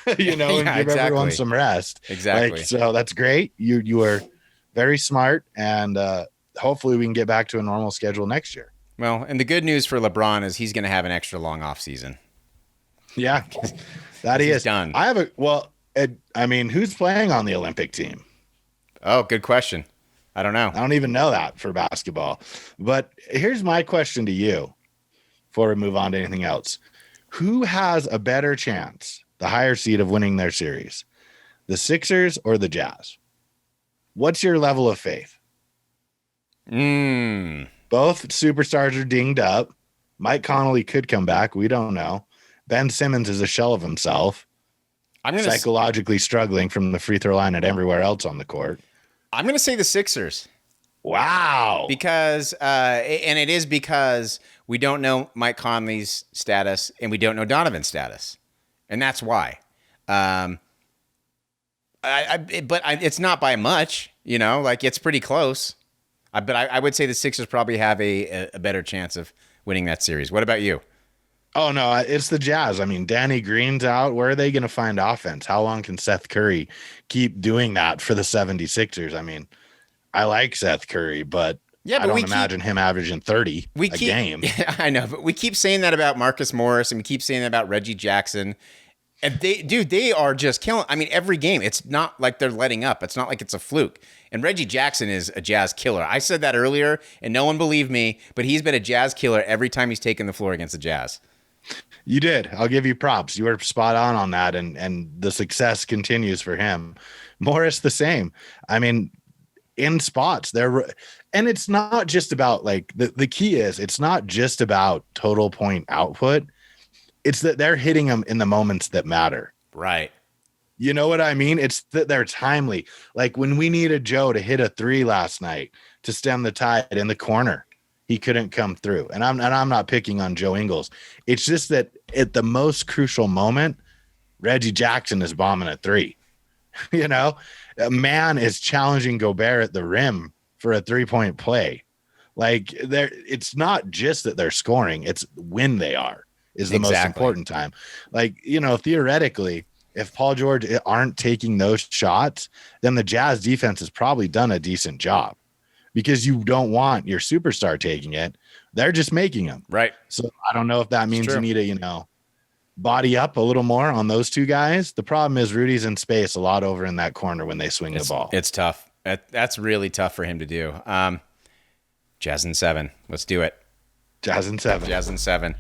and give everyone some rest. Exactly. So that's great. You are very smart, and hopefully we can get back to a normal schedule next year. Well, and the good news for LeBron is he's going to have an extra long off season. Yeah, that he is done. Who's playing on the Olympic team? Oh, good question. I don't know. I don't even know that for basketball. But here's my question to you before we move on to anything else. Who has a better chance, the higher seed, of winning their series? The Sixers or the Jazz? What's your level of faith? Both superstars are dinged up. Mike Conley could come back. We don't know. Ben Simmons is a shell of himself. Psychologically struggling from the free throw line and everywhere else on the court. I'm going to say the Sixers. Wow. Because, and it is because we don't know Mike Conley's status and we don't know Donovan's status. And that's why. But it's not by much, it's pretty close. But I would say the Sixers probably have a better chance of winning that series. What about you? Oh, no, it's the Jazz. I mean, Danny Green's out. Where are they going to find offense? How long can Seth Curry keep doing that for the 76ers? I mean, I like Seth Curry, but I don't imagine him averaging 30 a game. Yeah, I know, but we keep saying that about Marcus Morris, and we keep saying that about Reggie Jackson. And they are just killing. I mean, every game, it's not like they're letting up. It's not like it's a fluke. And Reggie Jackson is a Jazz killer. I said that earlier, and no one believed me, but he's been a Jazz killer every time he's taken the floor against the Jazz. You did. I'll give you props. You were spot on that, and the success continues for him. Morris, the same. I mean, in spots there, and it's not just about the key is it's not just about total point output. It's that they're hitting them in the moments that matter. Right. You know what I mean? It's that they're timely. Like when we needed Joe to hit a 3 last night to stem the tide in the corner, he couldn't come through. And I'm not picking on Joe Ingles. It's just that at the most crucial moment, Reggie Jackson is bombing a 3. A man is challenging Gobert at the rim for a 3-point play. It's not just that they're scoring, it's when they are is the most important time. Theoretically, if Paul George aren't taking those shots, then the Jazz defense has probably done a decent job because you don't want your superstar taking it. They're just making them. Right. So I don't know if that means you need to, body up a little more on those two guys. The problem is Rudy's in space a lot over in that corner when they swing the ball. It's tough. That's really tough for him to do. Jazz in 7. Let's do it. Jazz in 7. Jazz in 7.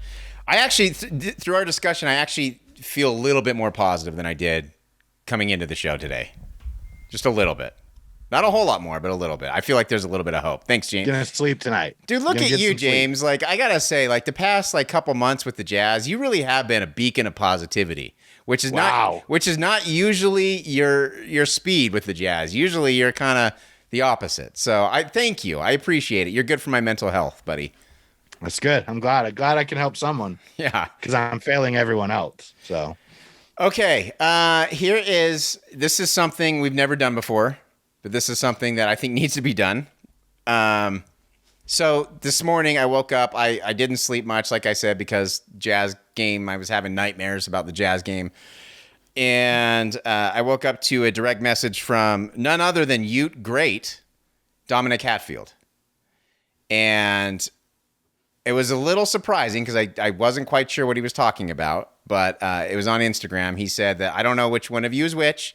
I actually, through our discussion, I actually feel a little bit more positive than I did coming into the show today. Just a little bit. Not a whole lot more, but a little bit. I feel like there's a little bit of hope. Thanks, James. Gonna sleep tonight. Dude, look at you, James. Like, I gotta say, like, the past couple months with the Jazz, you really have been a beacon of positivity, which is not usually your speed with the Jazz. Usually you're kind of the opposite. So I thank you. I appreciate it. You're good for my mental health, buddy. That's good. I'm glad I can help someone. Yeah. Because I'm failing everyone else. So okay. This is something we've never done before. But this is something that I think needs to be done. So this morning I woke up. I didn't sleep much, like I said, because Jazz game. I was having nightmares about the Jazz game. And I woke up to a direct message from none other than Ute great, Dominique Hatfield. And it was a little surprising because I wasn't quite sure what he was talking about. But it was on Instagram. He said that I don't know which one of you is which,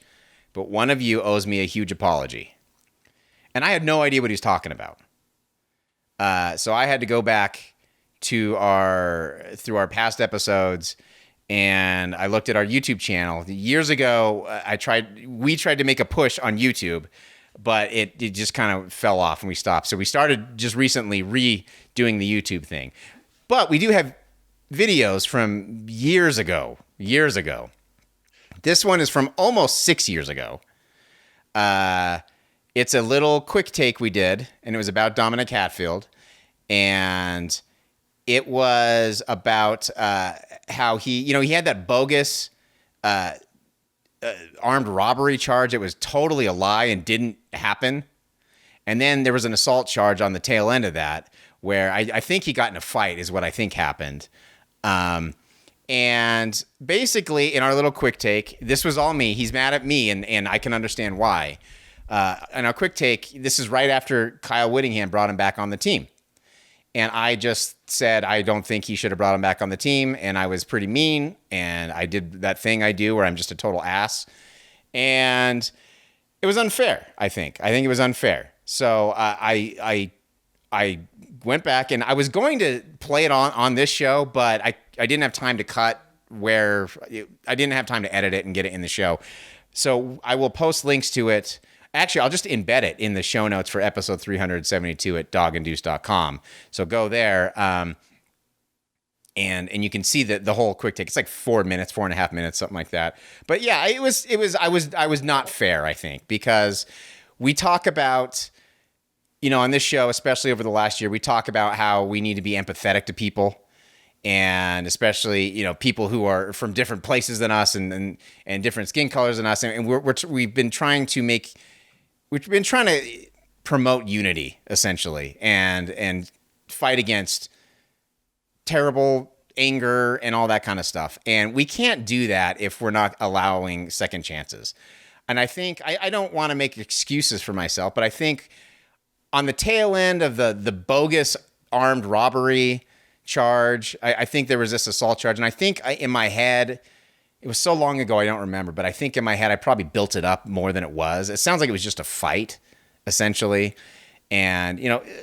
but one of you owes me a huge apology. And I had no idea what he was talking about. So I had to go back to through our past episodes, and I looked at our YouTube channel. Years ago, we tried to make a push on YouTube, but it just kind of fell off and we stopped. So we started just recently redoing the YouTube thing. But we do have videos from years ago. This one is from almost 6 years ago. It's a little quick take we did, and it was about Dominique Hatfield. And it was about how he had that bogus armed robbery charge. It was totally a lie and didn't happen. And then there was an assault charge on the tail end of that, where I think he got in a fight is what I think happened. And basically, in our little quick take, this was all me. He's mad at me, and I can understand why. In our quick take, this is right after Kyle Whittingham brought him back on the team. And I just said I don't think he should have brought him back on the team, and I was pretty mean, and I did that thing I do where I'm just a total ass. And it was unfair, I think. I think it was unfair. So I went back, and I was going to play it on this show, but I didn't have time to cut I didn't have time to edit it and get it in the show. So I will post links to it. Actually, I'll just embed it in the show notes for episode 372 at doganddeuce.com. So go there, and you can see the whole quick take. It's like 4.5 minutes, something like that. But yeah, I was not fair, I think, because we talk about, on this show, especially over the last year, we talk about how we need to be empathetic to people. And especially, people who are from different places than us and different skin colors than us. And we've been trying to promote unity, essentially, and fight against terrible anger and all that kind of stuff. And we can't do that if we're not allowing second chances. And I think, I don't want to make excuses for myself, but I think on the tail end of the bogus armed robbery charge, I think there was this assault charge, and I think in my head, it was so long ago I don't remember, but I think in my head I probably built it up more than it was. It sounds like it was just a fight, essentially. And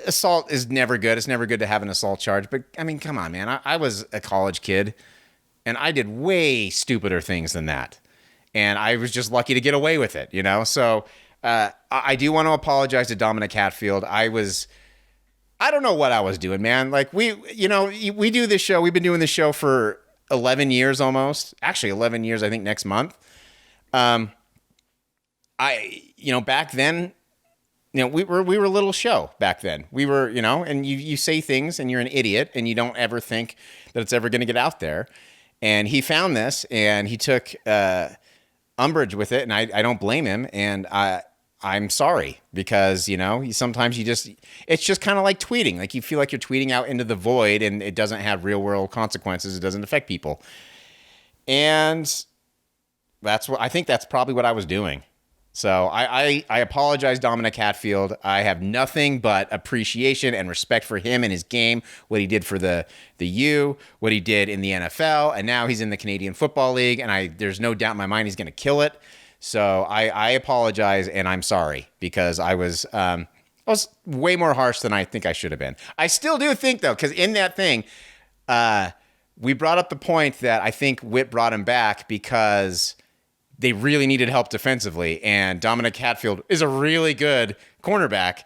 assault is never good. It's never good to have an assault charge, but I mean, come on, man. I was a college kid, and I did way stupider things than that, and I was just lucky to get away with it. So I do want to apologize to Dominique Hatfield. I don't know what I was doing, man. Like we do this show. We've been doing this show for 11 years almost. Actually, 11 years, I think, next month. Back then, we were a little show back then. We were, and you say things and you're an idiot and you don't ever think that it's ever going to get out there. And he found this and he took umbrage with it, and I don't blame him. And I'm sorry, because, sometimes it's just kind of like tweeting. Like you feel like you're tweeting out into the void and it doesn't have real world consequences. It doesn't affect people. And I think that's probably what I was doing. So I apologize, Dominique Hatfield. I have nothing but appreciation and respect for him and his game, what he did for the U, what he did in the NFL, and now he's in the Canadian Football League, and there's no doubt in my mind he's going to kill it. So I apologize, and I'm sorry, because I was I was way more harsh than I think I should have been. I still do think, though, because in that thing, we brought up the point that I think Whit brought him back because they really needed help defensively, and Dominique Hatfield is a really good cornerback.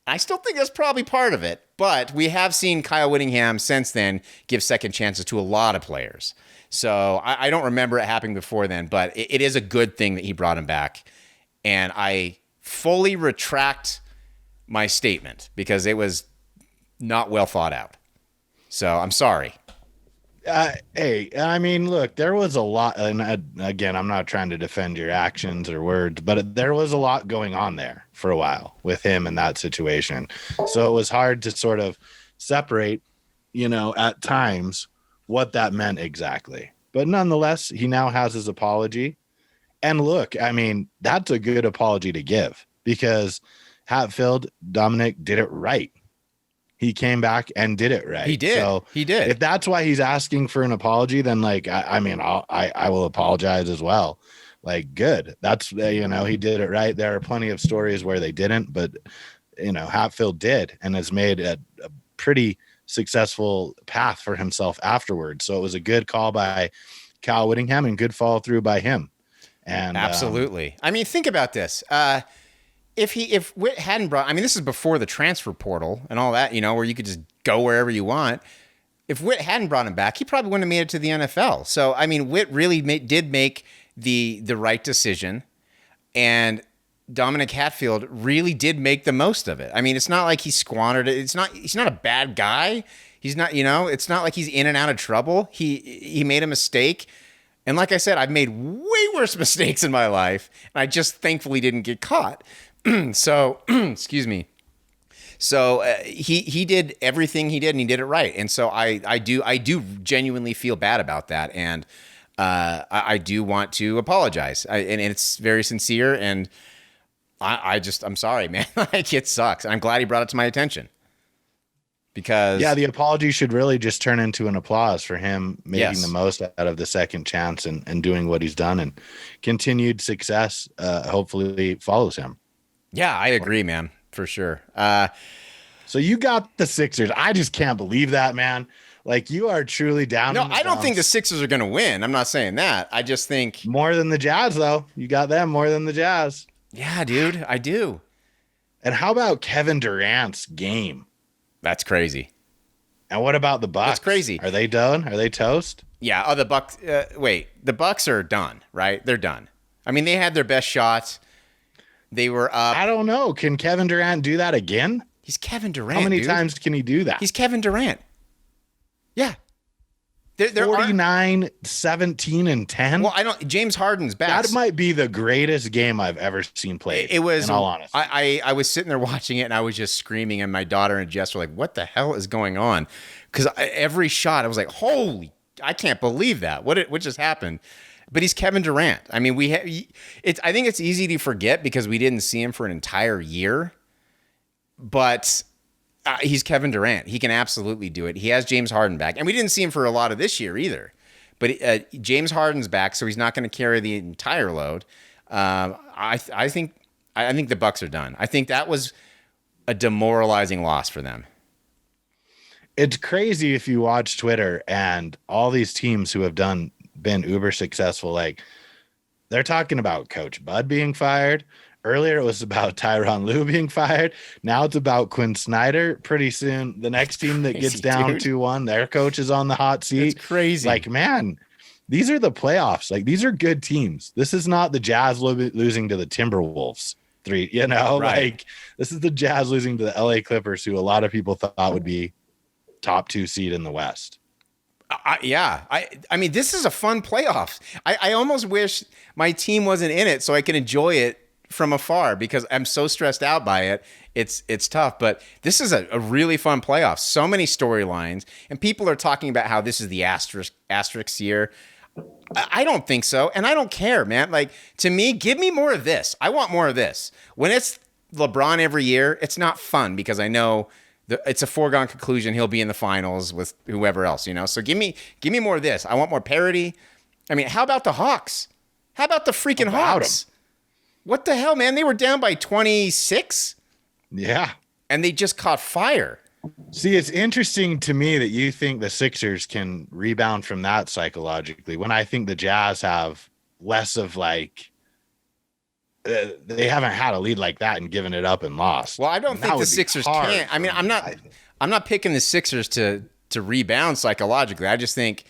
I still think that's probably part of it, but we have seen Kyle Whittingham since then give second chances to a lot of players. So I don't remember it happening before then, but it is a good thing that he brought him back. And I fully retract my statement because it was not well thought out. So I'm sorry. Hey, I mean, look, there was a lot, and again, I'm not trying to defend your actions or words, but there was a lot going on there for a while with him in that situation. So it was hard to sort of separate, at times what that meant exactly. But nonetheless, he now has his apology. And look, I mean, that's a good apology to give because Hatfield, Dominic did it right. He came back and did it right. He did. So he did. If that's why he's asking for an apology, then I will apologize as well. Like, good. That's, he did it right. There are plenty of stories where they didn't, but Hatfield did and has made a pretty successful path for himself afterwards. So it was a good call by Kyle Whittingham and good follow through by him. And absolutely. I mean, think about this. If Whit hadn't brought, I mean, this is before the transfer portal and all that, where you could just go wherever you want. If Whit hadn't brought him back, he probably wouldn't have made it to the NFL. So, I mean, Whit really did make the right decision, and Dominique Hatfield really did make the most of it. I mean, it's not like he squandered it. He's not a bad guy. He's not, it's not like he's in and out of trouble. He made a mistake. And like I said, I've made way worse mistakes in my life, and I just thankfully didn't get caught. So, excuse me. So he did everything he did, and he did it right. And so I do genuinely feel bad about that, and I do want to apologize. And it's very sincere, and I'm sorry, man. Like, it sucks. I'm glad he brought it to my attention. Because the apology should really just turn into an applause for him making the most out of the second chance and doing what he's done, and continued success hopefully follows him. Yeah, I agree, man, for sure. So you got the Sixers. I just can't believe that, man. Like, you are truly down. No, I don't think the Sixers are going to win. I'm not saying that. I just think more than the Jazz, though. You got them more than the Jazz. Yeah, dude, I do. And how about Kevin Durant's game? That's crazy. And what about the Bucks? That's crazy. Are they done? Are they toast? Yeah. Oh, the Bucks. Wait, the Bucks are done, right? They're done. I mean, they had their best shots. They were up. I don't know. Can Kevin Durant do that again? He's Kevin Durant. How many times can he do that? He's Kevin Durant. Yeah. There 49, 17, and 10. Well, I don't. James Harden's back. That might be the greatest game I've ever seen played. It was. In all honesty, I was sitting there watching it, and I was just screaming, and my daughter and Jess were like, "What the hell is going on?" Because every shot, I was like, "Holy! I can't believe that. What just happened?" But he's Kevin Durant. I mean, I think it's easy to forget because we didn't see him for an entire year. But he's Kevin Durant. He can absolutely do it. He has James Harden back. And we didn't see him for a lot of this year either. But James Harden's back, so he's not going to carry the entire load. I think the Bucks are done. I think that was a demoralizing loss for them. It's crazy if you watch Twitter and all these teams who have been uber successful. Like, they're talking about Coach Bud being fired. Earlier, it was about Tyronn Lue being fired. Now it's about Quin Snyder. Pretty soon, the next team that gets down 2-1, their coach is on the hot seat. It's crazy. Like, man, these are the playoffs. Like, these are good teams. This is not the Jazz losing to the Timberwolves. Right. Like, this is the Jazz losing to the LA Clippers, who a lot of people thought would be top 2 seed in the West. I mean, this is a fun playoff. I almost wish my team wasn't in it so I can enjoy it from afar because I'm so stressed out by it. It's tough, but this is a really fun playoff. So many storylines, and people are talking about how this is the asterisk year. I don't think so, and I don't care, man. Like, to me, give me more of this. I want more of this. When it's LeBron every year, it's not fun because I know it's a foregone conclusion he'll be in the finals with whoever else, So give me more of this. I want more parity. I mean, how about the Hawks? How about the freaking Hawks? What the hell, man? They were down by 26. Yeah. And they just caught fire. See, it's interesting to me that you think the Sixers can rebound from that psychologically when I think the Jazz have less of like they haven't had a lead like that and given it up and lost. Well, I don't think the Sixers can. I mean, I'm not picking the Sixers to rebound psychologically. I just think,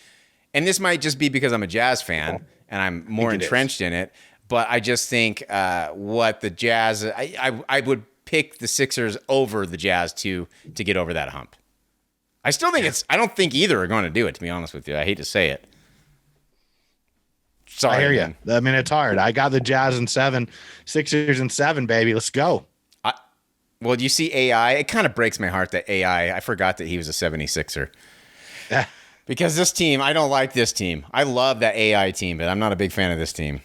and this might just be because I'm a Jazz fan and I'm more entrenched in it, but I just think what the Jazz, I would pick the Sixers over the Jazz to get over that hump. I still think I don't think either are going to do it, to be honest with you. I hate to say it. Sorry, I hear man. you. I mean, it's hard. I got the Jazz in 7, Sixers in 7, baby. Let's go. Well, do you see AI? It kind of breaks my heart that AI, I forgot that he was a 76er. Yeah. Because this team, I don't like this team. I love that AI team, but I'm not a big fan of this team.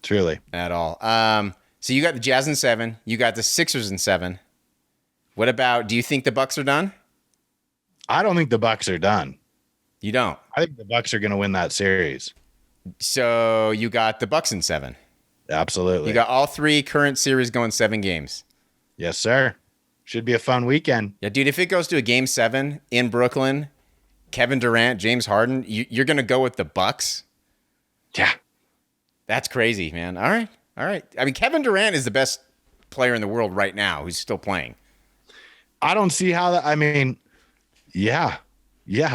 Truly. At all. So you got the Jazz in 7. You got the Sixers in 7. What about, do you think the Bucks are done? I don't think the Bucks are done. You don't? I think the Bucks are going to win that series. So you got the Bucks in 7. Absolutely. You got all 3 current series going 7 games. Yes, sir. Should be a fun weekend. Yeah, dude, if it goes to a game 7 in Brooklyn, Kevin Durant, James Harden, you're going to go with the Bucks? Yeah. That's crazy, man. All right. I mean, Kevin Durant is the best player in the world right now who's still playing. I don't see how that, I mean, yeah,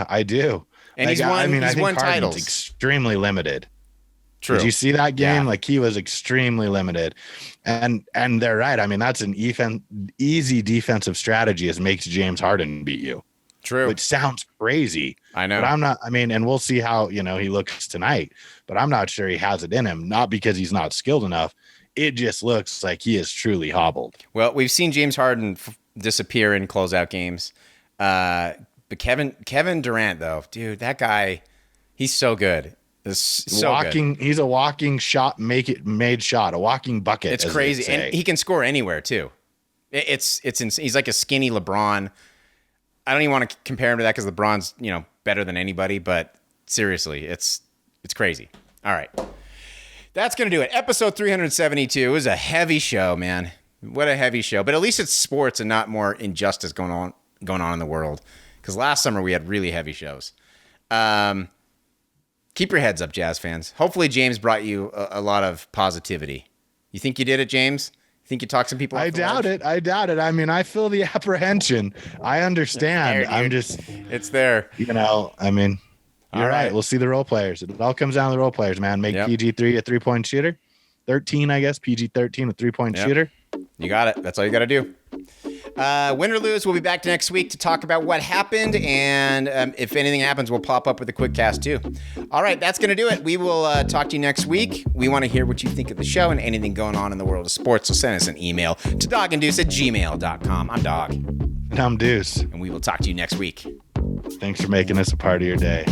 I do. And he's won titles. Extremely limited. True. Did you see that game? Yeah. Like he was extremely limited, and they're right. I mean, that's an easy defensive strategy is makes James Harden beat you. True. Which sounds crazy. I know. But I'm not, I mean, and we'll see how, he looks tonight, but I'm not sure he has it in him. Not because he's not skilled enough. It just looks like he is truly hobbled. Well, we've seen James Harden disappear in closeout games. But Kevin Durant, though, dude, that guy, he's so good. He's a walking shot, made shot, a walking bucket. It's crazy, and he can score anywhere too. It's insane. He's like a skinny LeBron. I don't even want to compare him to that because LeBron's better than anybody. But seriously, it's crazy. All right, that's gonna do it. Episode 372 is a heavy show, man. What a heavy show. But at least it's sports and not more injustice going on in the world. Because last summer we had really heavy shows. Keep your heads up, Jazz fans. Hopefully James brought you a lot of positivity. You think you did it, James? You think you talked some people? I doubt it. I mean, I feel the apprehension. I understand. It's there. I mean, you're right. We'll see the role players. It all comes down to the role players, man. Make PG3 a 3-point shooter. 13, I guess. PG-13 a 3-point shooter. You got it. That's all you got to do. Win or lose, we'll be back next week to talk about what happened, and if anything happens, we'll pop up with a quick cast too. All right, that's going to do it. We will talk to you next week. We want to hear what you think of the show and anything going on in the world of sports, so send us an email to doganddeuce@gmail.com. I'm Dog. And I'm Deuce. And we will talk to you next week. Thanks for making us a part of your day.